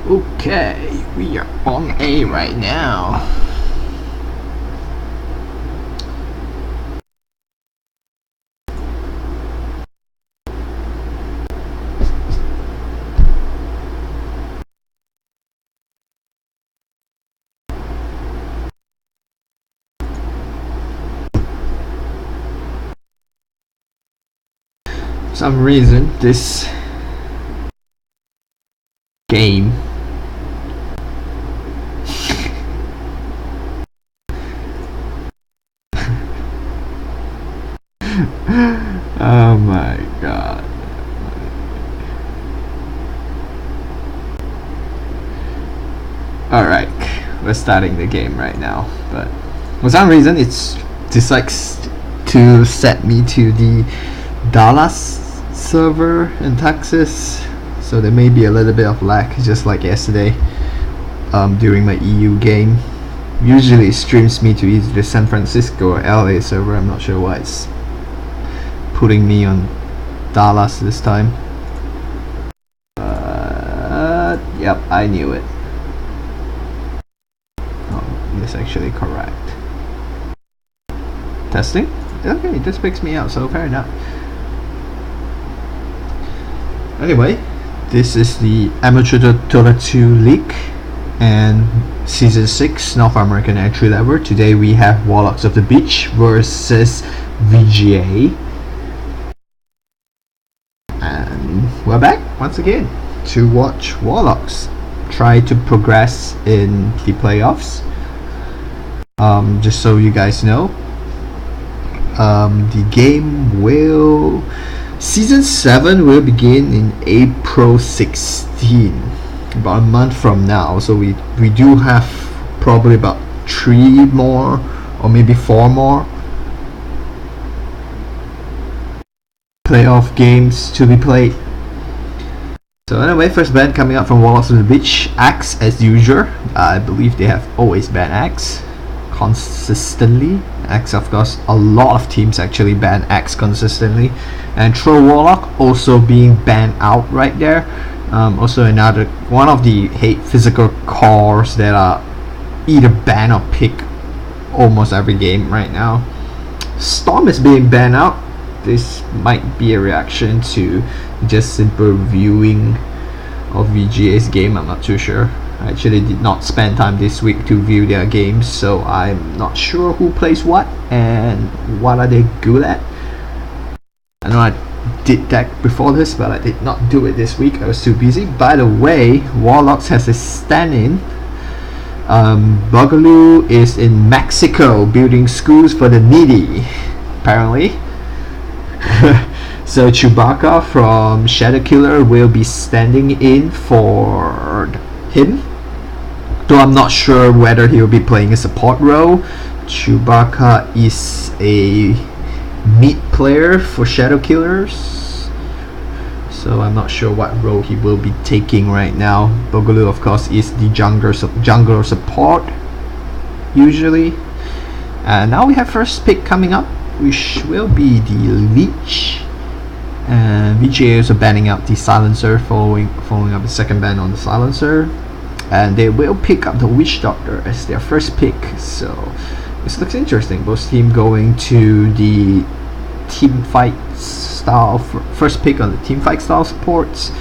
Okay, we are on A right now. For some reason, this game oh my god. Alright, we're starting the game right now, but for some reason it dislikes to set me to the Dallas server in Texas, so there may be a little bit of lag just like yesterday during my EU game. Usually it streams me to either the San Francisco or LA server. I'm not sure why it's putting me on Dallas this time. Yep, I knew it. Oh, it's actually correct. Testing? Okay, this picks me out, so fair enough. Anyway, this is the Amateur Dota 2 League and Season 6 North American Entry Level. Today we have Warlocks of the Beach versus VGA. And we're back once again to watch Warlocks try to progress in the playoffs. Just so you guys know, the game will Season 7 will begin in April 16, about a month from now. So we do have probably about 3 more or maybe 4 more playoff games to be played. So anyway, first ban coming up from Warlocks of the Beach, Axe as usual. I believe they have always banned Axe consistently. Axe, of course, a lot of teams actually ban Axe consistently, and Throw Warlock also being banned out right there. Also another one of the hate physical cores that are either ban or pick almost every game right now. Storm is being banned out. This might be a reaction to just simple viewing of VGA's game. I'm not too sure. I actually did not spend time this week to view their games, so I'm not sure who plays what and what are they good at. I know I did that before this, but I did not do it this week. I was too busy. By the way, Warlocks has a stand-in. Boogaloo is in Mexico building schools for the needy, apparently. So Chewbacca from Shadow Killer will be standing in for him, though I'm not sure whether he will be playing a support role. Chewbacca is a mid player for Shadow Killers, so I'm not sure what role he will be taking right now. Boogaloo, of course, is the jungler support usually. And now we have first pick coming up, which will be the Leech. And VGA is banning out the Silencer, following up the second ban on the Silencer, and they will pick up the Witch Doctor as their first pick. So this looks interesting. Both teams going to the team fight style first pick on the team fight style supports.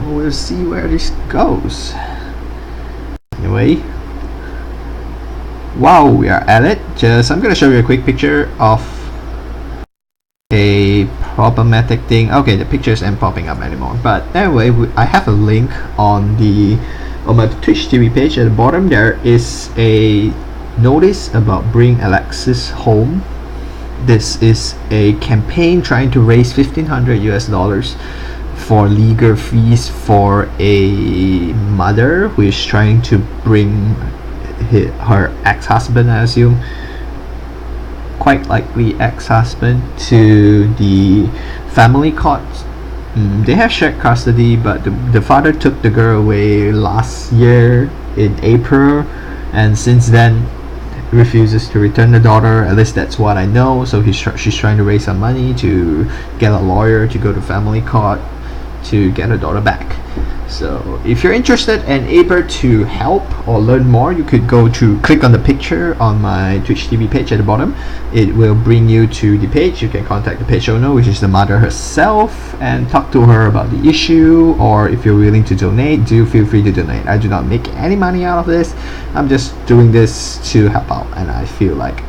We'll see where this goes. Anyway, while we are at it, I'm gonna show you a quick picture of a problematic thing. Okay, the pictures aren't popping up anymore, but anyway, I have a link on my Twitch TV page. At the bottom there is a notice about Bring Alexis Home. This is a campaign trying to raise $1,500 for legal fees for a mother who is trying to bring her ex-husband, I assume, quite likely ex-husband, to the family court. They have shared custody, but the father took the girl away last year in April, and since then refuses to return the daughter. At least that's what I know. So she's trying to raise some money to get a lawyer to go to family court to get her daughter back. So if you're interested and able to help or learn more, you could go to click on the picture on my Twitch TV page at the bottom. It will bring you to the page. You can contact the page owner, which is the mother herself, and talk to her about the issue, or if you're willing to donate, do feel free to donate. I do not make any money out of this. I'm just doing this to help out, and I feel like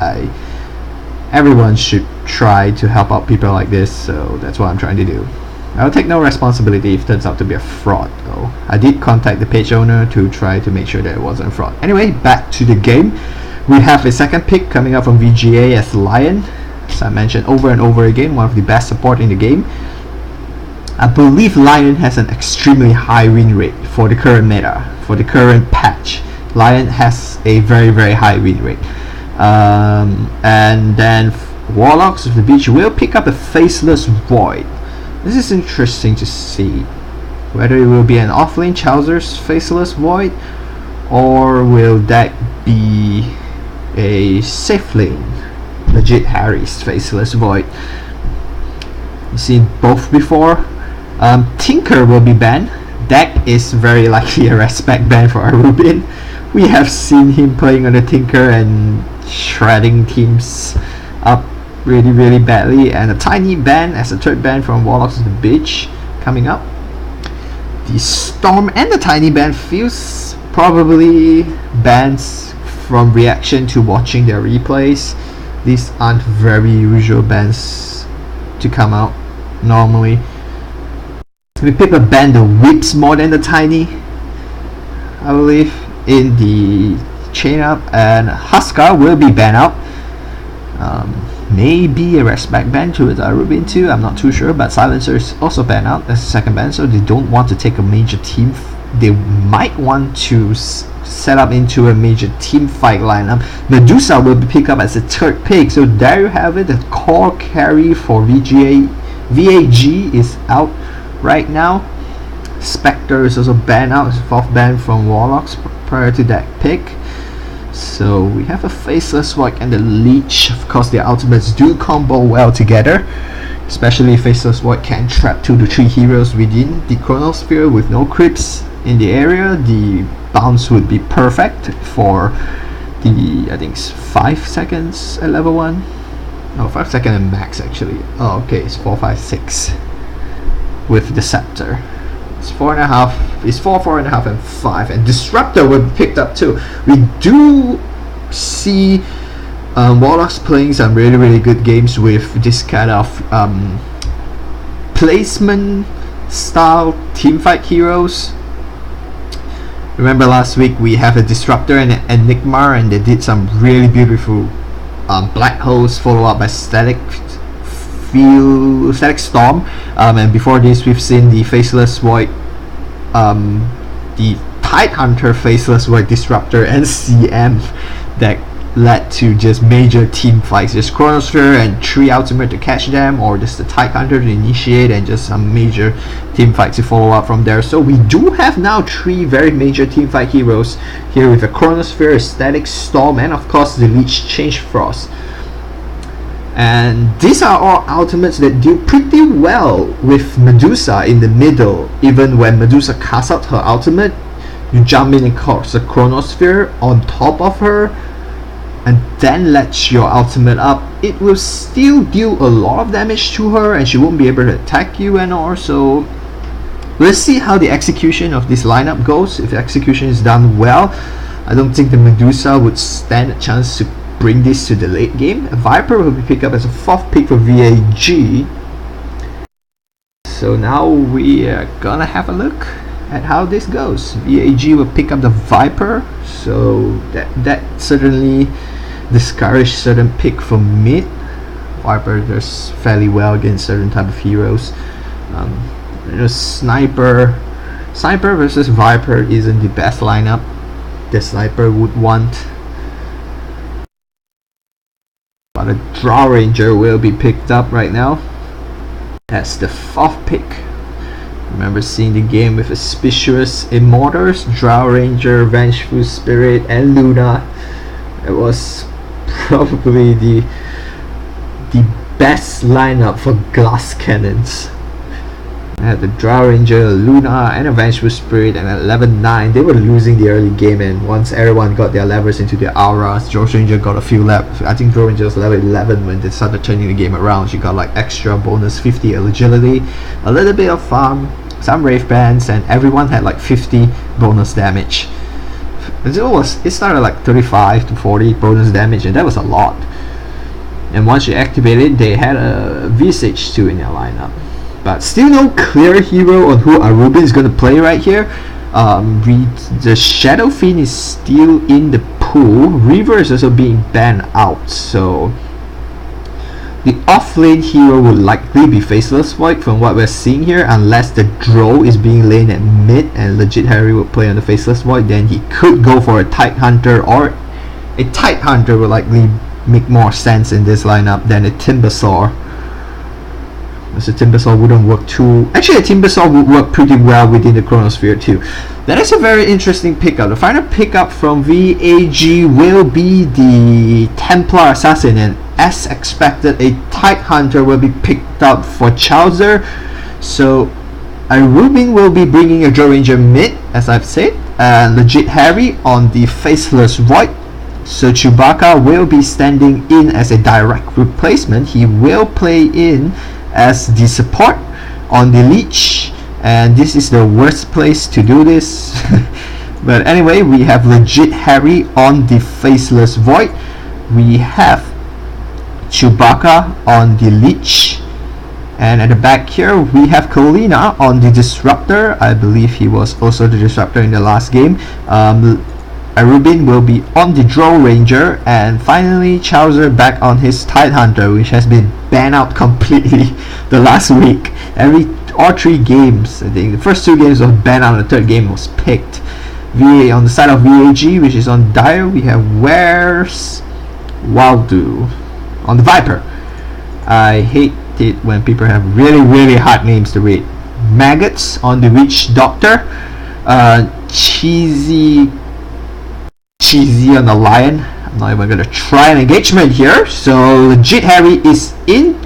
everyone should try to help out people like this, so that's what I'm trying to do. I'll take no responsibility if it turns out to be a fraud though. I did contact the page owner to try to make sure that it wasn't a fraud. Anyway, back to the game. We have a second pick coming up from VGA as Lion. As I mentioned over and over again, one of the best support in the game. I believe Lion has an extremely high win rate for the current meta, for the current patch. Lion has a very high win rate. And then Warlocks of the Beach will pick up a Faceless Void. This is interesting to see whether it will be an offlane Chowser's Faceless Void, or will that be a safe lane legit Harry's Faceless Void. You've seen both before. Tinker will be banned. Deck is very likely a respect ban for Arubin. We have seen him playing on the Tinker and shredding teams up really badly, and a tiny ban as a third ban from Warlocks of the Beach coming up. The Storm and the tiny ban feels probably bans from reaction to watching their replays. These aren't very usual bans to come out normally. We pick a ban the whips more than the tiny, I believe, in the chain up, and Huskar will be banned out. Maybe a respect ban to it, Arubin too, I'm not too sure, but Silencer is also banned out as a second ban, so they don't want to take a major team. They might want to set up into a major team fight lineup. Medusa will be picked up as a third pick, so there you have it. The core carry for VAG is out right now. Spectre is also banned out, it's fourth ban from Warlocks prior to that pick. So we have a Faceless Void and the Leech. Of course, their ultimates do combo well together, especially Faceless Void can trap 2 to 3 heroes within the Chronosphere with no creeps in the area. The bounce would be perfect for the, I think it's 5 seconds at level 1. No, 5 seconds at max actually. Oh, okay, it's 4, 5, 6 with the Scepter. It's 4.5. It's 4, 4.5, and 5. And Disruptor will be picked up too. We do see Warlocks playing some really good games with this kind of placement style teamfight heroes. Remember last week we have a Disruptor and an Enigma, and they did some really beautiful Black Holes follow up by Static Storm, and before this we've seen the Faceless Void, the Tidehunter Faceless Void Disruptor and CM that led to just major team fights. Just Chronosphere and 3 ultimate to catch them, or just the Tidehunter to initiate, and just some major team fights to follow up from there. So we do have now 3 very major team fight heroes here with a Chronosphere, a Static Storm, and of course the Leech Change Frost. And these are all ultimates that do pretty well with Medusa in the middle. Even when Medusa casts out her ultimate, you jump in and cast a Chronosphere on top of her, and then let your ultimate up. It will still deal a lot of damage to her, and she won't be able to attack you and all. So let's see how the execution of this lineup goes. If the execution is done well, I don't think the Medusa would stand a chance to bring this to the late game. A Viper will be picked up as a 4th pick for VAG. So now we are gonna have a look at how this goes. VAG will pick up the Viper, so that certainly discouraged certain pick for mid. Viper does fairly well against certain type of heroes. Sniper versus Viper isn't the best lineup the Sniper would want. But a Draw Ranger will be picked up right now. That's the 4th pick. Remember seeing the game with Auspicious Immortals, Draw Ranger, Vengeful Spirit, and Luna. It was probably the best lineup for glass cannons. I had the Drow Ranger, Luna, and a Vengeful Spirit, and at 11-9 they were losing the early game, and once everyone got their levels into their auras, Drow Ranger got a few levels. I think Drow Ranger was level 11 when they started turning the game around. She got like extra bonus 50 agility, a little bit of farm, some Wraith bands, and everyone had like 50 bonus damage. It started like 35 to 40 bonus damage, and that was a lot. And once you activate it, they had a Visage 2 in their lineup. But still no clear hero on who Arubin is going to play right here. The Shadow Fiend is still in the pool. Reaver is also being banned out. So the off-lane hero would likely be Faceless Void from what we're seeing here. Unless the Drow is being lane at mid and legit Harry would play on the Faceless Void. Then he could go for a Tide Hunter, or a Tide Hunter would likely make more sense in this lineup than a Timbersaw. So Timbersaw wouldn't work too... Actually, a Timbersaw would work pretty well within the Chronosphere too. That is a very interesting pickup. The final pickup from VAG will be the Templar Assassin, and as expected, a Tide Hunter will be picked up for Chowser. So Arubin will be bringing a Drow Ranger mid, as I've said, and legit Harry on the Faceless Void. So Chewbacca will be standing in as a direct replacement. He will play in as the support on the Leech, and this is the worst place to do this. But anyway, we have legit Harry on the Faceless Void. We have Chewbacca on the Leech, and at the back here we have Kalina on the Disruptor. I believe he was also the Disruptor in the last game. Arubin will be on the Drow Ranger, and finally Chowser back on his Tide Hunter, which has been banned out completely the last week. All 3 games, I think the first 2 games was banned out, the third game was picked. On the side of VAG, which is on Dire, we have Where's Waldo on the Viper. I hate it when people have really hard names to read. Maggots on the Witch Doctor. Cheesy on the Lion. I'm not even gonna try an engagement here. So legit Harry is in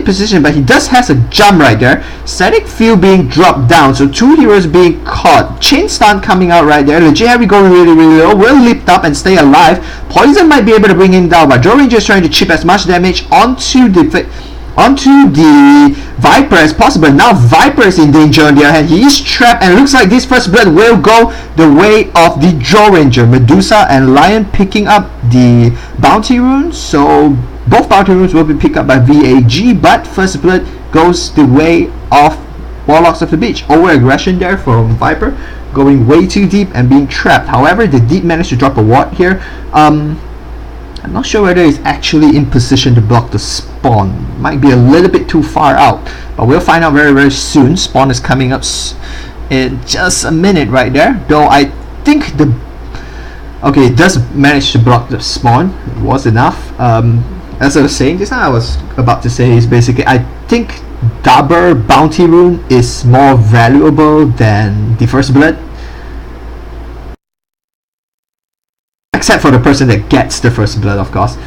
position, but he does has a jump right there. Static Field being dropped down, so 2 heroes being caught. Chain Stun coming out right there. Legit Harry going really low, will lift up and stay alive. Poison might be able to bring him down, but Drow Ranger is trying to chip as much damage onto the Viper as possible. Now Viper is in danger on the other hand. He is trapped, and looks like this first blood will go the way of the Drow Ranger. Medusa and Lion picking up the bounty runes, so both bounty runes will be picked up by VAG, but first blood goes the way of Warlocks of the Beach. Over aggression there from Viper, going way too deep and being trapped. However, they did manage to drop a ward here. I'm not sure whether it's actually in position to block the spawn. Might be a little bit too far out, but we'll find out very soon. Spawn is coming up in just a minute right there, though I think okay, it does manage to block the spawn. It was enough. As I was saying just now, I was about to say is basically, I think Dabur Bounty Rune is more valuable than the First Blood, except for the person that gets the First Blood, of course.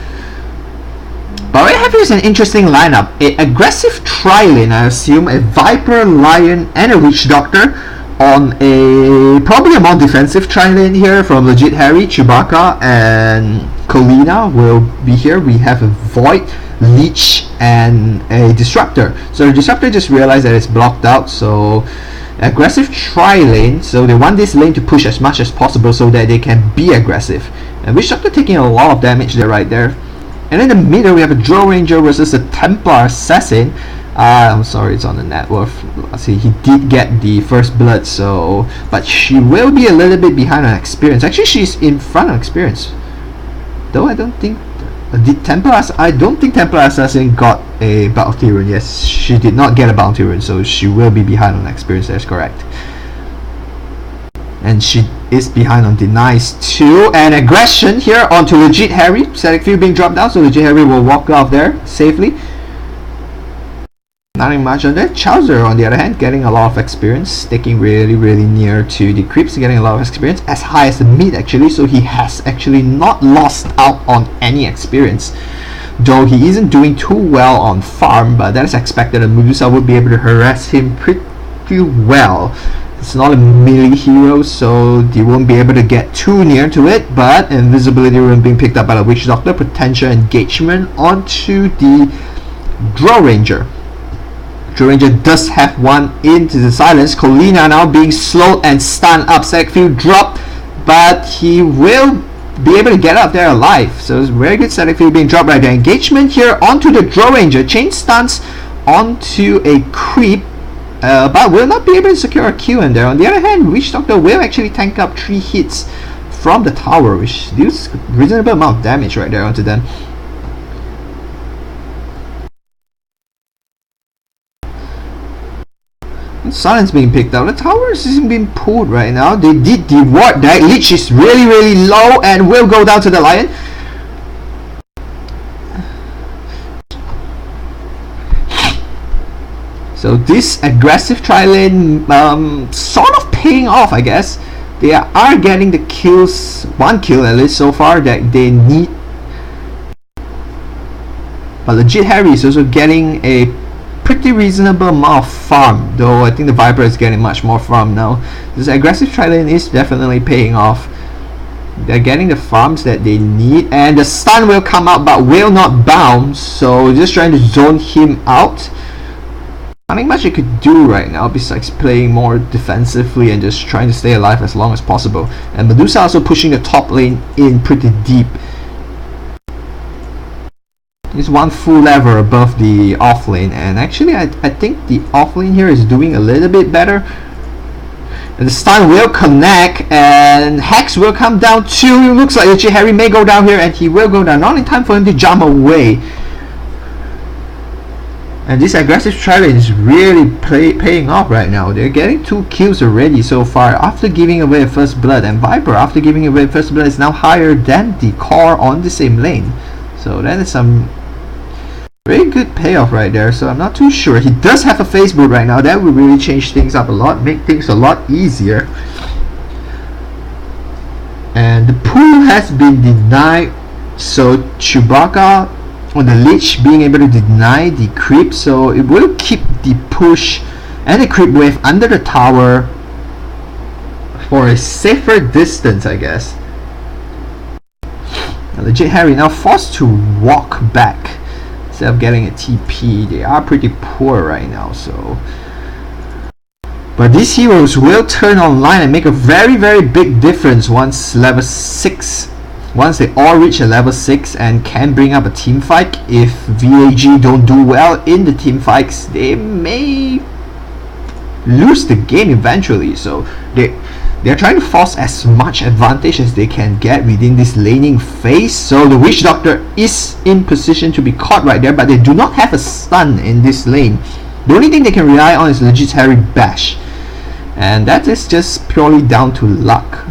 But what I have here is an interesting lineup. An aggressive tri-lane, I assume, a Viper, Lion, and a Witch Doctor on a probably a more defensive tri-lane here from legit Harry. Chewbacca and Colina will be here. We have a Void, Leech, and a Disruptor. So the Disruptor just realized that it's blocked out, so aggressive tri-lane, so they want this lane to push as much as possible so that they can be aggressive. And Witch Doctor taking a lot of damage there right there. And in the middle we have a Drow Ranger versus a Templar Assassin. I'm sorry, it's on the net worth. Let's see, he did get the First Blood, so but she will be a little bit behind on experience. Actually, she's in front on experience, though I don't think I don't think Templar Assassin got a bounty rune. Yes, she did not get a bounty rune, so she will be behind on experience. That's correct. And she is behind on denies too. And aggression here onto legit Harry. Static Field being dropped down, so legit Harry will walk off there safely. Nothing much on that. Chowser, on the other hand, getting a lot of experience, sticking really near to the creeps, getting a lot of experience, as high as the mid actually, so he has actually not lost out on any experience. Though he isn't doing too well on farm, but that is expected, and Medusa would be able to harass him pretty well. It's not a melee hero, so they won't be able to get too near to it, but invisibility rune being picked up by the Witch Doctor, potential engagement onto the Draw Ranger. Draw Ranger does have one into the silence. Colina now being slowed and stunned up. Static dropped, but he will be able to get up there alive. So it's very good static field being dropped right there. Engagement here onto the Draw Ranger. Chain stance onto a creep. But will not be able to secure a kill in there. On the other hand, Witch Doctor will actually tank up 3 hits from the tower, which deals a reasonable amount of damage right there onto them. And silence being picked up. The tower is being pulled right now. They did the ward that Lich is really low and will go down to the Lion. So this aggressive tri-lane sort of paying off, I guess. They are getting the kills, 1 kill at least so far that they need. But legit Harry is also getting a pretty reasonable amount of farm, though I think the Viper is getting much more farm now. This aggressive tri-lane is definitely paying off. They're getting the farms that they need, and the stun will come out but will not bounce, so just trying to zone him out. Nothing much you could do right now besides playing more defensively and just trying to stay alive as long as possible. And Medusa also pushing the top lane in pretty deep. He's 1 full level above the off lane, and actually I think the off lane here is doing a little bit better. And the stun will connect, and Hex will come down too. Looks like Legit Harry may go down here, and he will go down. Not in time for him to jump away. And this aggressive tri-lane is really paying off right now. They're getting 2 kills already so far after giving away First Blood. And Viper, after giving away First Blood, is now higher than the core on the same lane. So that is some very good payoff right there. So I'm not too sure. He does have a phase boot right now. That will really change things up a lot, make things a lot easier. And the pool has been denied. So Chewbacca on the Lich being able to deny the creep, so it will keep the push and the creep wave under the tower for a safer distance, I guess. Now, Legit Harry now forced to walk back instead of getting a TP. They are pretty poor right now, so. But these heroes will turn online and make a very big difference once level 6. Once they all reach a level 6 and can bring up a team fight. If VAG don't do well in the team fights, they may lose the game eventually. So they're trying to force as much advantage as they can get within this laning phase. So the Witch Doctor is in position to be caught right there, but they do not have a stun in this lane. The only thing they can rely on is Legit Harry Bash, and that is just purely down to luck.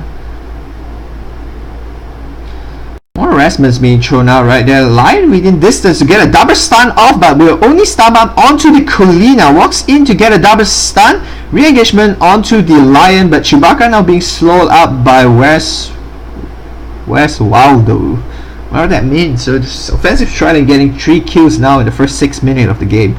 More harassments being thrown out right there. Lion within distance to get a double stun off, but will only stun up onto the Colina. Walks in to get a double stun. Re-engagement onto the Lion, but Chewbacca now being slowed up by Where's Waldo? What that means? So this offensive tri-lane getting 3 kills now in the first 6 minutes of the game.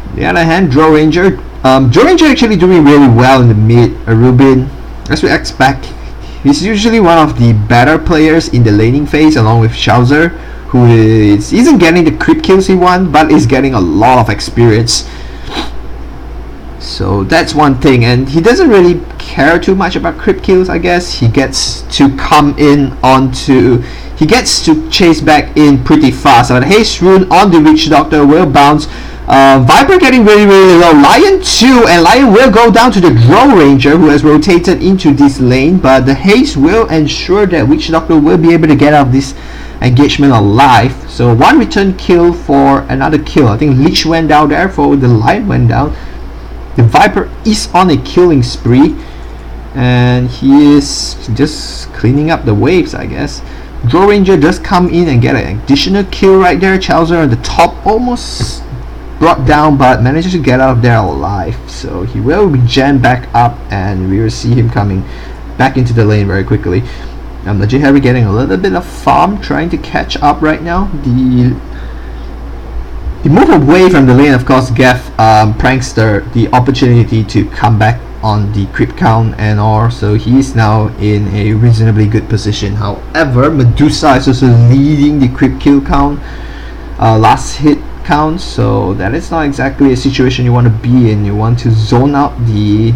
On the other hand, Draw Ranger. Draw Ranger actually doing really well in the mid. Rubin, as we expect, he's usually one of the better players in the laning phase, along with Chowser, who isn't getting the creep kills he wants, but is getting a lot of experience. So that's one thing, and he doesn't really care too much about creep kills, I guess. He gets to come in onto. He gets to chase back in pretty fast. So the haste rune on the Witch Doctor will bounce. Viper getting really low. Lion 2, and Lion will go down to the Draw Ranger, who has rotated into this lane, but the haste will ensure that Witch Doctor will be able to get out of this engagement alive. So 1 return kill for another kill. I think Lich went down there, for the Lion went down. The Viper is on a killing spree, and he is just cleaning up the waves, I guess. Draw Ranger does come in and get an additional kill right there. Chowser on the top, almost brought down, but manages to get out of there alive. So he will regen back up, and we will see him coming back into the lane very quickly. Legit Harry getting a little bit of farm, trying to catch up right now. The move away from the lane, of course, gave Prankster the opportunity to come back on the creep count and all, so he's now in a reasonably good position. However, Medusa is also leading the creep kill count, last hit count, so that is not exactly a situation you want to be in. You want to zone out the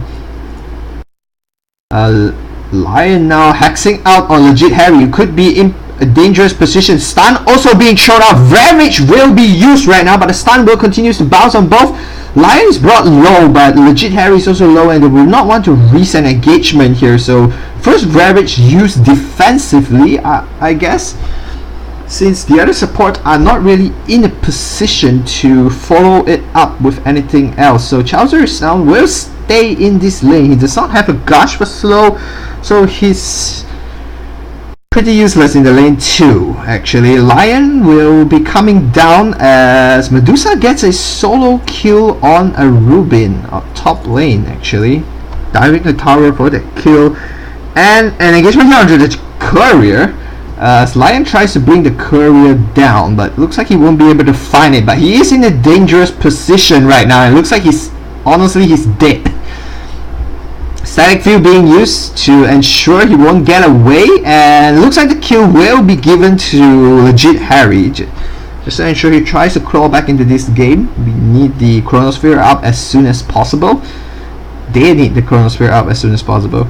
Lion now hexing out on Legit Harry. You could be in a dangerous position. Stun also being thrown out. Ravage will be used right now, but the stun will continue to bounce on both. Lion is brought low, but Legit Harry is also low, and they will not want to reset engagement here. So first Ravage used defensively, I guess, since the other support are not really in a position to follow it up with anything else. So Chowser is now will stay in this lane. He does not have a gush for slow, so he's pretty useless in the lane too. Actually, Lion will be coming down as Medusa gets a solo kill on a Rubin up top lane, actually diving the tower for the kill, and an engagement here onto the courier as Lion tries to bring the courier down, but looks like he won't be able to find it. But he is in a dangerous position right now, and it looks like he's dead. Static field being used to ensure he won't get away, and looks like the kill will be given to Legit Harry. Just to ensure he tries to crawl back into this game. We need the Chronosphere up as soon as possible. They need the Chronosphere up as soon as possible.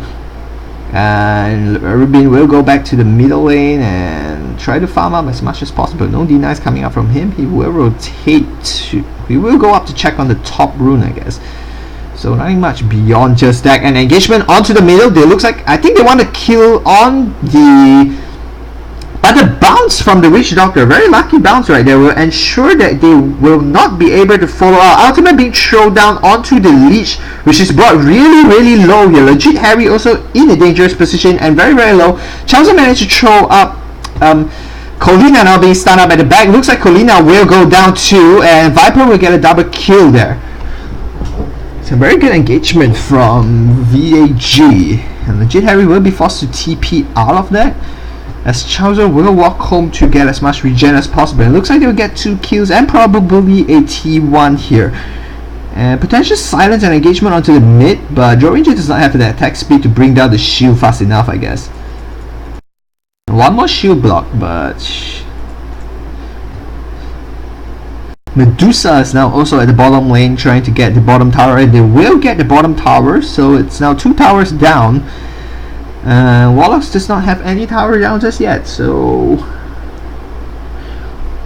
And Rubin will go back to the middle lane and try to farm up as much as possible. No denies coming up from him. He will rotate to... He will go up to check on the top rune, I guess. So nothing much beyond just that. And engagement onto the middle. They looks like, I think they want to kill on the... But the bounce from the Witch Doctor, very lucky bounce right there, will ensure that they will not be able to follow out. Ultimate being thrown down onto the Leech, which is brought really low here. Legit Harry also in a dangerous position and very low. Chowser managed to throw up Colina now being stunned up at the back. Looks like Colina will go down too, and Viper will get a double kill there. It's a very good engagement from VAG, and Legit Harry will be forced to TP out of that, as Chowser will walk home to get as much regen as possible. It looks like they'll get 2 kills and probably a T1 here. And potential silence and engagement onto the mid, but Joe Ranger does not have the attack speed to bring down the shield fast enough, I guess. One more shield block, but Medusa is now also at the bottom lane trying to get the bottom tower, and they will get the bottom tower, so it's now 2 towers down. Warlocks does not have any tower down just yet, so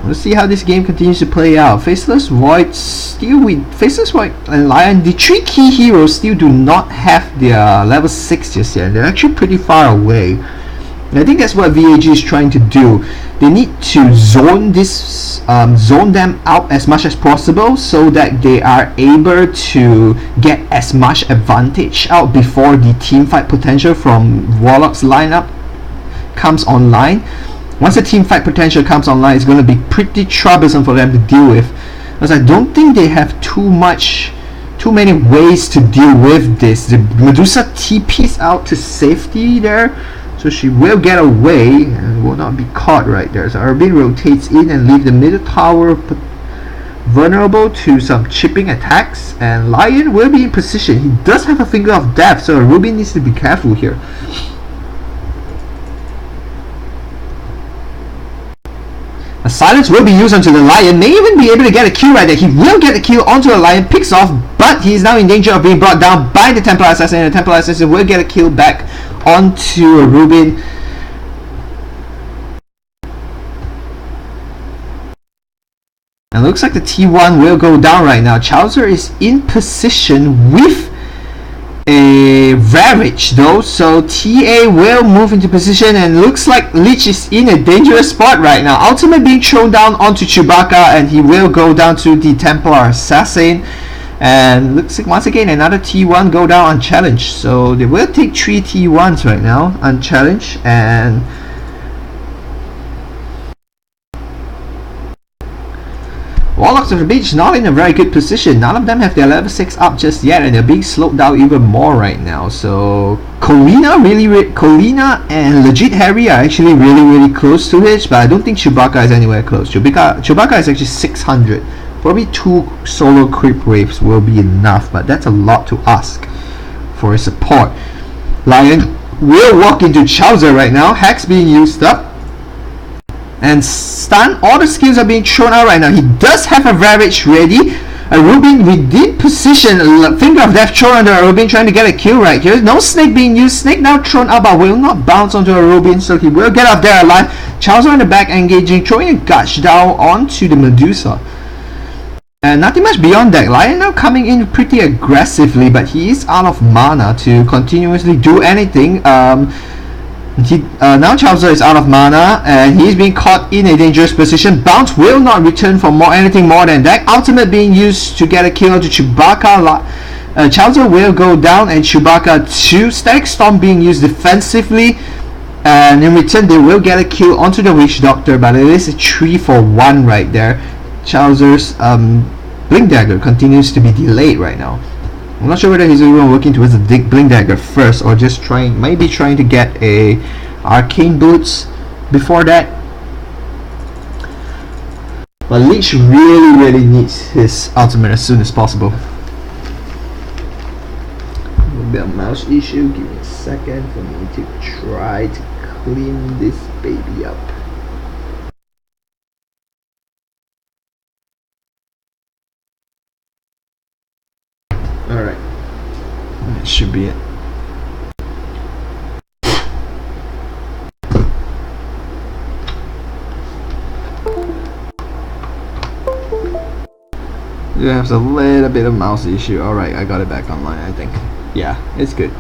let's see how this game continues to play out. Faceless Void still with Faceless Void and Lion, the 3 key heroes still do not have their level 6 just yet. They're actually pretty far away. And I think that's what VAG is trying to do. They need to zone them out as much as possible so that they are able to get as much advantage out before the team fight potential from Warlocks lineup comes online. Once the team fight potential comes online, it's going to be pretty troublesome for them to deal with, because I don't think they have too many ways to deal with this. The Medusa TP's out to safety there, so she will get away and will not be caught right there. So Arbin rotates in and leave the middle tower vulnerable to some chipping attacks, and Lion will be in position. He does have a Finger of Death, so Rubin needs to be careful here. A silence will be used onto the Lion, may even be able to get a kill right there. He will get the kill onto the Lion, picks off, but he is now in danger of being brought down by the Templar Assassin, and the Templar Assassin will get a kill back onto a Rubin. And looks like the T1 will go down right now. Chowser is in position with a Ravage though, so TA will move into position, and looks like Lich is in a dangerous spot right now. Ultimate being thrown down onto Chewbacca, and he will go down to the Templar Assassin, and looks like once again another T1 go down unchallenged. So they will take 3 T1s right now unchallenged, and Warlocks Warlocks of the Beach not in a very good position. None of them have their level 6 up just yet, and they're being slowed down even more right now. So Colina and Legit Harry are actually really close to it, but I don't think Chewbacca is anywhere close. Chewbacca is actually 600. Probably 2 solo creep waves will be enough, but that's a lot to ask for his support. Lion will walk into Chowser right now. Hex being used up. And stun, all the skills are being thrown out right now. He does have a Ravage ready. A Rubin within position, Finger of Death thrown under a Rubin, trying to get a kill right here. No Snake being used. Snake now thrown out, but will not bounce onto a Rubin, so he will get up there alive. Chowser in the back engaging, throwing a Gush down onto the Medusa. And nothing much beyond that. Lion now coming in pretty aggressively, but he is out of mana to continuously do anything. Now Chowser is out of mana and he's being caught in a dangerous position. Bounce will not return for anything more than that. Ultimate being used to get a kill onto Chewbacca. Chowser will go down and Chewbacca 2. Static Storm being used defensively, and in return they will get a kill onto the Witch Doctor, but it is a 3-for-1 right there. Chowser's Blink Dagger continues to be delayed right now. I'm not sure whether he's even working towards the Blink Dagger first or just maybe trying to get a Arcane Boots before that. But Leech really needs his ultimate as soon as possible. A little bit of mouse issue. Give me a second for me to try to clean this baby up. Alright, that should be it. It has a little bit of mouse issue. Alright, I got it back online, I think. Yeah, it's good.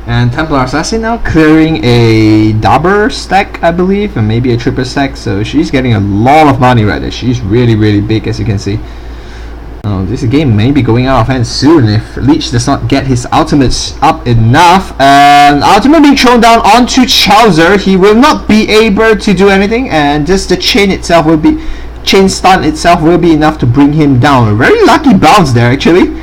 And Templar Assassin now clearing a double stack, I believe, and maybe a triple stack, so she's getting a lot of money right there. She's really big, as you can see. This game may be going out of hand soon if Leech does not get his ultimates up enough. And ultimate being thrown down onto Chowser. He will not be able to do anything, and just the chain stun itself will be enough to bring him down. A very lucky bounce there, actually.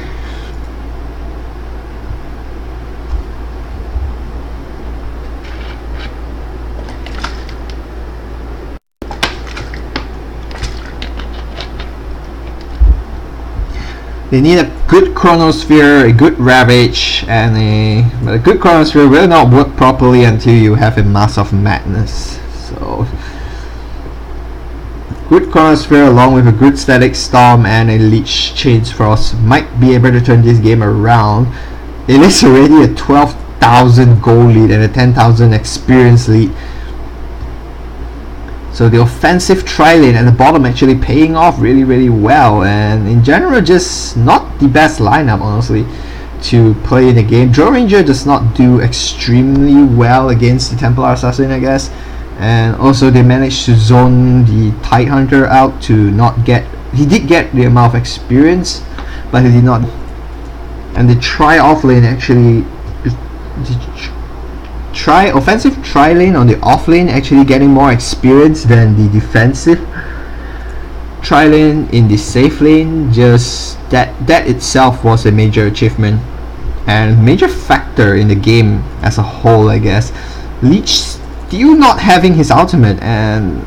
They need a good Chronosphere, a good Ravage, but a good Chronosphere will not work properly until you have a Mass of Madness. So, good Chronosphere along with a good Static Storm and a Leech Chains Frost might be able to turn this game around. It is already a 12,000 gold lead and a 10,000 experience lead. So the offensive tri-lane at the bottom actually paying off really well, and in general just not the best lineup honestly to play in the game. Drow Ranger does not do extremely well against the Templar Assassin, I guess, and also they managed to zone the Tide Hunter out to not get, he did get the amount of experience but he did not, and the off lane actually, offensive tri-lane on the off lane actually getting more experience than the defensive tri-lane in the safe lane. Just that itself was a major achievement and major factor in the game as a whole, I guess. Leech still not having his ultimate and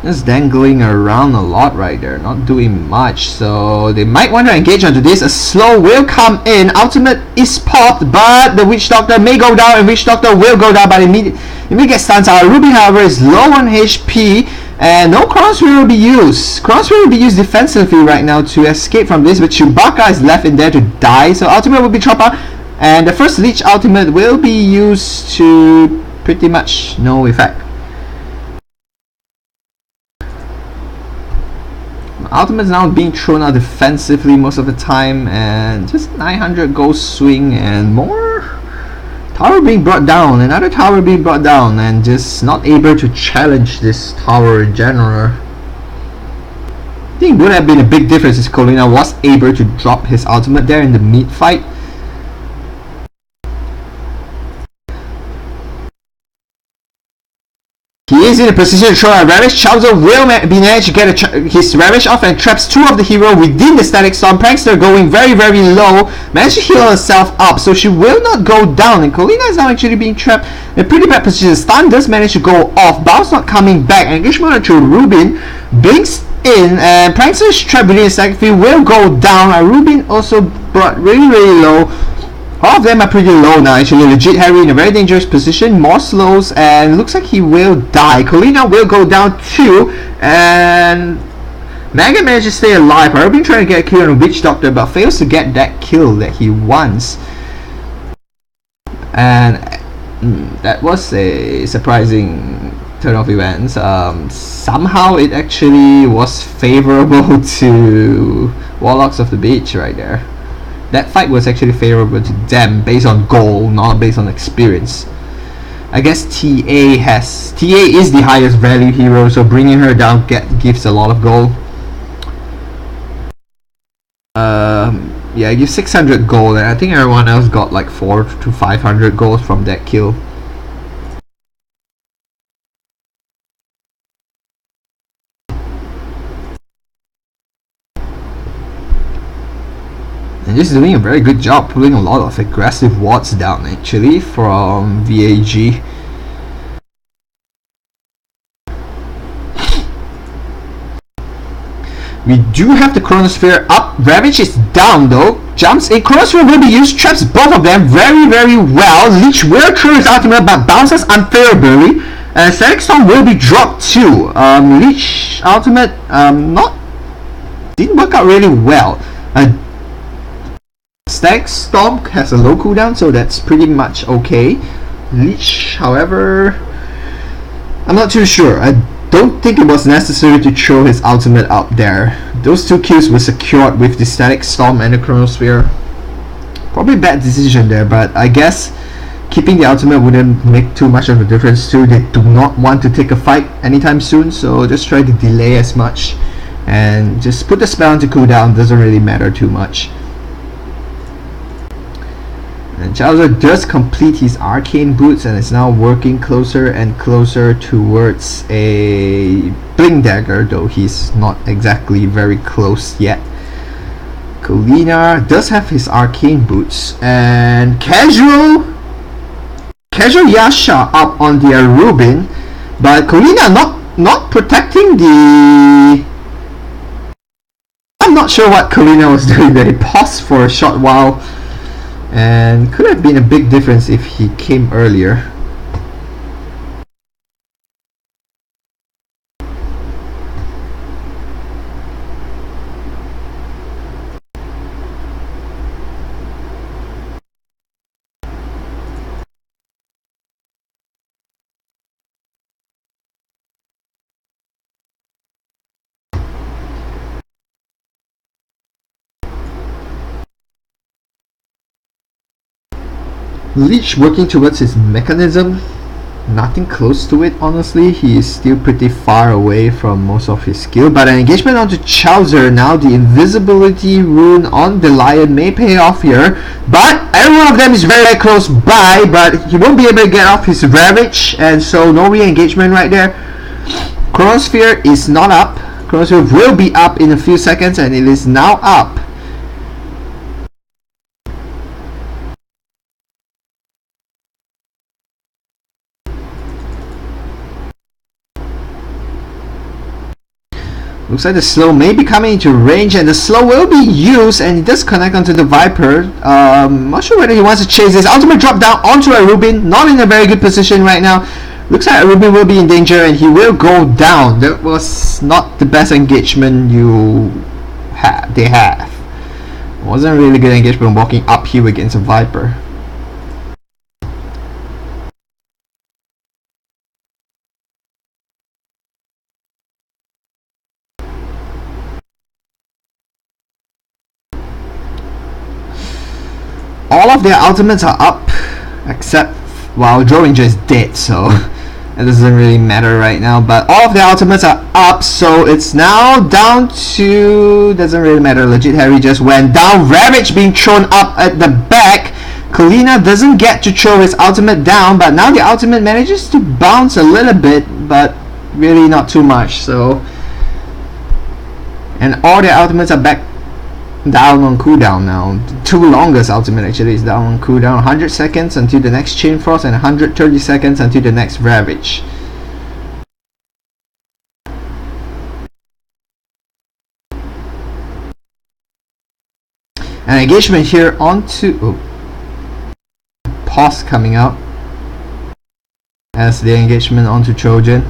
just dangling around a lot right there, not doing much, so they might want to engage onto this. A slow will come in, ultimate is popped, but the Witch Doctor may go down and Witch Doctor will go down, but immediately gets stunned out. Ruby, however, is low on HP and no Chronosphere will be used. Chronosphere will be used defensively right now to escape from this, but Chewbacca is left in there to die, so ultimate will be dropped out and the first Leech ultimate will be used to pretty much no effect. Ultimate is now being thrown out defensively most of the time, and just 900 gold swing and more. Tower being brought down, another tower being brought down, and just not able to challenge this tower in general. I think it would have been a big difference if Colina was able to drop his ultimate there in the mid fight. He is in a position to throw a Ravage. Chowser will be managed to get his Ravage off and traps two of the hero within the Static Storm. Prankster going very low, managed to heal herself up, so she will not go down, and Colina is now actually being trapped in a pretty bad position. Stun does manage to go off, Bounce not coming back, engagement to Rubin, blinks in, and Prankster's trapped within the Static Field will go down. Rubin also brought really low. All of them are pretty low now actually. Legit Harry in a very dangerous position, more slows, and looks like he will die. Colina will go down too, and Mega managed to stay alive. I've been trying to get a kill on Witch Doctor but fails to get that kill that he wants. And that was a surprising turn of events. Somehow it actually was favorable to Warlocks of the Beach right there. That fight was actually favorable to them based on goal, not based on experience. I guess TA is the highest value hero, so bringing her down gives a lot of gold. Yeah, it gives 600 gold, and I think everyone else got like 400 to 500 gold from that kill. And just doing a very good job pulling a lot of aggressive wards down actually from VAG. We do have the Chronosphere up. Ravage is down though. Jumps in. Chronosphere will be used. Traps both of them very well. Leech will throw his ultimate but bounces unfavorably. And Static Storm will be dropped too. Leech ultimate didn't work out really well. Static Storm has a low cooldown, so that's pretty much okay. Leech, however, I'm not too sure. I don't think it was necessary to throw his ultimate out there. Those two kills were secured with the Static Storm and the Chronosphere. Probably bad decision there, but I guess keeping the ultimate wouldn't make too much of a difference too. They do not want to take a fight anytime soon, so just try to delay as much and just put the spell into cooldown. Doesn't really matter too much. And Chowser does complete his arcane boots and is now working closer and closer towards a Blink Dagger, though he's not exactly very close yet. Colina does have his arcane boots, and casual Yasha up on the Rubin, but Colina not protecting the. I'm not sure what Colina was doing there. He paused for a short while. And could have been a big difference if he came earlier. Leech working towards his mechanism, nothing close to it honestly. He is still pretty far away from most of his skill, but an engagement onto Chowser now. The invisibility rune on the lion may pay off here, but every one of them is very close by, but he won't be able to get off his Ravage, and so no re-engagement right there. Chronosphere is not up. Chronosphere will be up in a few seconds, and it is now up. Looks like the slow may be coming into range, and the slow will be used, and it does connect onto the Viper. Not sure whether he wants to chase this. Ultimate drop down onto a Rubin, not in a very good position right now. Looks like Rubin will be in danger and he will go down. That was not the best engagement they have. It wasn't really good engagement walking uphill against a Viper. All of their ultimates are up, except, well, Joe Ranger is dead, so it doesn't really matter right now. But all of their ultimates are up, so it's now down to, doesn't really matter. Legit Harry just went down. Ravage being thrown up at the back. Colina doesn't get to throw his ultimate down, but now the ultimate manages to bounce a little bit, but really not too much. So, and all their ultimates are back down on cooldown now. The two longest ultimate actually is down on cooldown. 100 seconds until the next Chain Frost and 130 seconds until the next Ravage. An engagement here onto pause coming out as the engagement onto Trojan.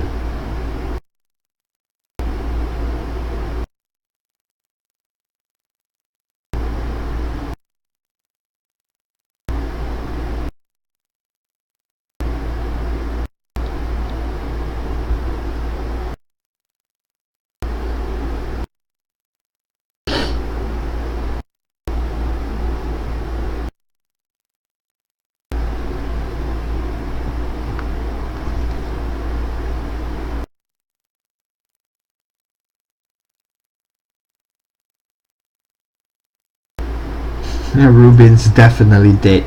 Yeah, Rubin's definitely dead.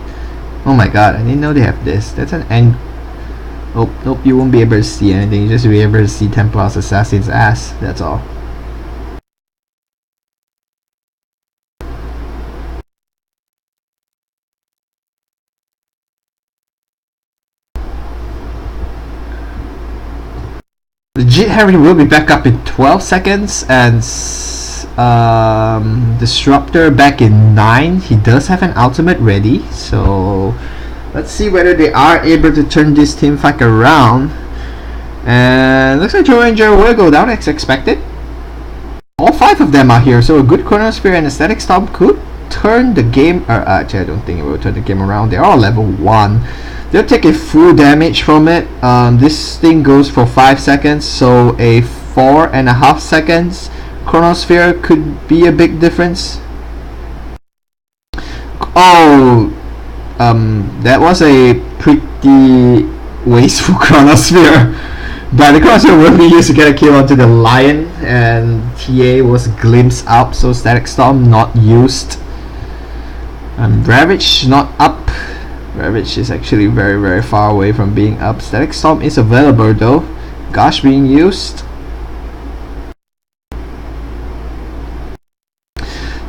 Oh my god, I didn't know they have this. That's an end. Oh, nope, you won't be able to see anything. You just be able to see Templar's Assassin's ass. That's all. Legit Harry will be back up in 12 seconds, and Disruptor back in 9. He does have an ultimate ready, so let's see whether they are able to turn this team fight around. And looks like Joe Ranger will go down as expected. All 5 of them are here, so a good Chronosphere and Aesthetic Storm could turn the game. Actually, I don't think it will turn the game around. They're all level 1. They'll take a full damage from it. This thing goes for 5 seconds, so a 4.5 seconds Chronosphere could be a big difference. Oh, that was a pretty wasteful Chronosphere. But the Chronosphere will be used to get a kill onto the Lion, and TA was glimpsed out, so Static Storm not used. Ravage not up. Ravage is actually very, very far away from being up. Static Storm is available though. Gosh being used.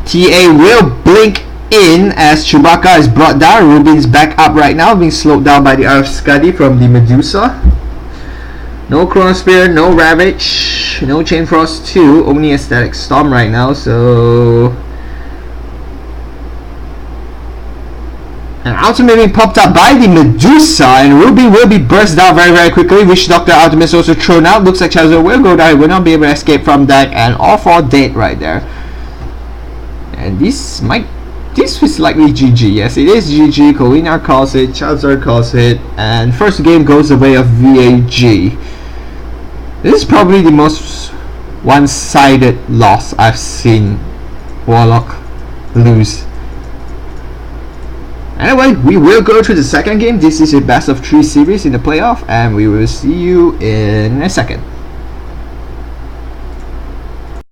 TA will blink in as Chewbacca is brought down. Rubin's back up right now, being slowed down by the Earth Scuddy from the Medusa. No Chronosphere, no Ravage, no Chain Frost 2, only a Static Storm right now, so... An ultimate being popped up by the Medusa, and Ruby will be burst down very, very quickly. Witch Doctor ultimate is also thrown out. Looks like Charizard will go down, he will not be able to escape from that, and all 4 dead right there. And this is likely GG. Yes, it is GG. Kolina calls it, Charizard calls it, and first game goes the way of VAG. This is probably the most one-sided loss I've seen Warlock lose. Anyway, we will go to the second game. This is a best of 3 series in the playoff, and we will see you in a second.